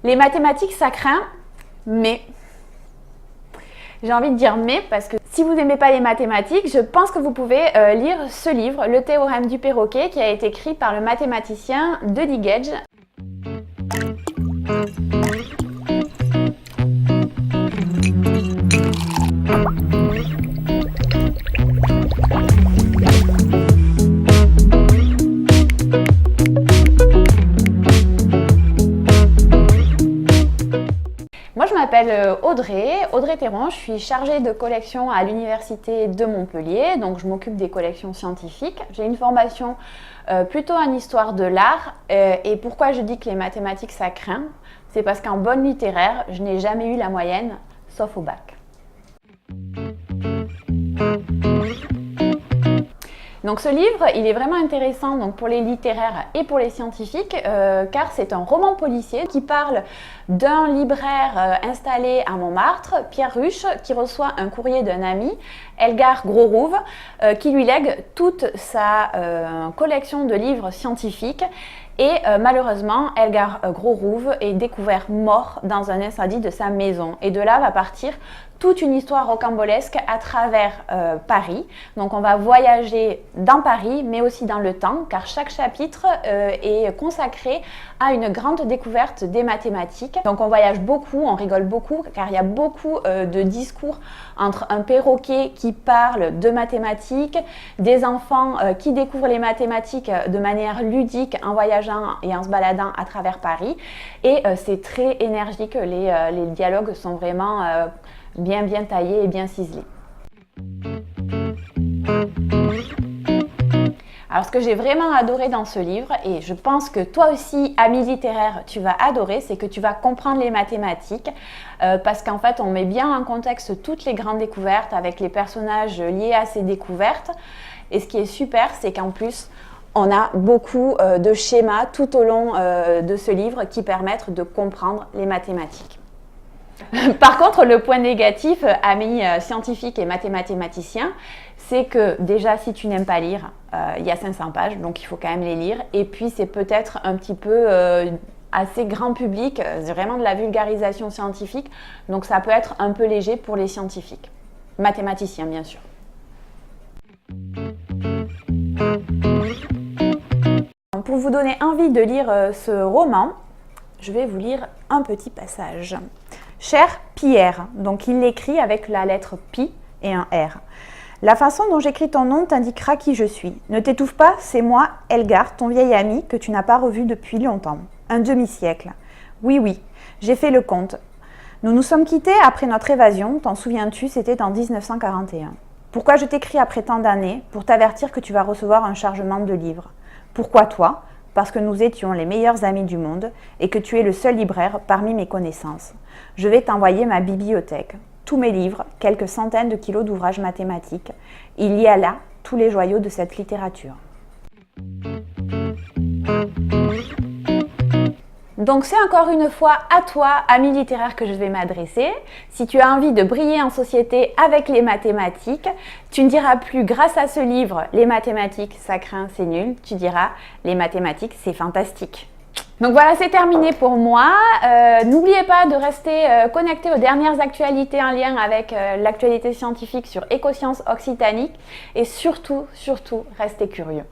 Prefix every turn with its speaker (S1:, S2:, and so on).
S1: Les mathématiques, ça craint, mais j'ai envie de dire mais parce que si vous n'aimez pas les mathématiques, je pense que vous pouvez lire ce livre, Le théorème du perroquet, qui a été écrit par le mathématicien Duddy Gage. Moi, je m'appelle Audrey Théron, je suis chargée de collection à l'Université de Montpellier, donc je m'occupe des collections scientifiques. J'ai une formation plutôt en histoire de l'art, et pourquoi je dis que les mathématiques ça craint, c'est parce qu'en bonne littéraire, je n'ai jamais eu la moyenne, sauf au bac. Donc ce livre, il est vraiment intéressant donc, pour les littéraires et pour les scientifiques car c'est un roman policier qui parle d'un libraire installé à Montmartre, Pierre Ruche, qui reçoit un courrier d'un ami, Elgar Grosrouve, qui lui lègue toute sa collection de livres scientifiques. Et malheureusement, Elgar Grosrouve est découvert mort dans un incendie de sa maison. Et de là va partir toute une histoire rocambolesque à travers Paris. Donc on va voyager dans Paris, mais aussi dans le temps, car chaque chapitre est consacré à une grande découverte des mathématiques. Donc on voyage beaucoup, on rigole beaucoup, car il y a beaucoup de discours entre un perroquet qui parle de mathématiques, des enfants qui découvrent les mathématiques de manière ludique en voyageant et en se baladant à travers Paris. Et c'est très énergique, les dialogues sont vraiment bien taillés et bien ciselés. Alors ce que j'ai vraiment adoré dans ce livre, et je pense que toi aussi, ami littéraire, tu vas adorer, c'est que tu vas comprendre les mathématiques parce qu'en fait on met bien en contexte toutes les grandes découvertes avec les personnages liés à ces découvertes. Et ce qui est super, c'est qu'en plus on a beaucoup de schémas tout au long de ce livre qui permettent de comprendre les mathématiques. Par contre, le point négatif, amis scientifiques et mathématiciens, c'est que déjà, si tu n'aimes pas lire, il y a 500 pages, donc il faut quand même les lire. Et puis, c'est peut-être un petit peu assez grand public, c'est vraiment de la vulgarisation scientifique, donc ça peut être un peu léger pour les scientifiques. Mathématiciens, bien sûr. Pour vous donner envie de lire ce roman, je vais vous lire un petit passage. Cher Pierre, donc il l'écrit avec la lettre Pi et un R. La façon dont j'écris ton nom t'indiquera qui je suis. Ne t'étouffe pas, c'est moi, Elgar, ton vieil ami que tu n'as pas revu depuis longtemps. Un demi-siècle. Oui, j'ai fait le compte. Nous nous sommes quittés après notre évasion, t'en souviens-tu, c'était en 1941. Pourquoi je t'écris après tant d'années? Pour t'avertir que tu vas recevoir un chargement de livres. Pourquoi toi? Parce que nous étions les meilleurs amis du monde et que tu es le seul libraire parmi mes connaissances. Je vais t'envoyer ma bibliothèque, tous mes livres, quelques centaines de kilos d'ouvrages mathématiques. Il y a là tous les joyaux de cette littérature. Donc c'est encore une fois à toi, ami littéraire, que je vais m'adresser. Si tu as envie de briller en société avec les mathématiques, tu ne diras plus grâce à ce livre « Les mathématiques, ça craint, c'est nul », tu diras « Les mathématiques, c'est fantastique ». Donc voilà, c'est terminé pour moi. N'oubliez pas de rester connecté aux dernières actualités en lien avec l'actualité scientifique sur Écosciences Occitanique et surtout, restez curieux.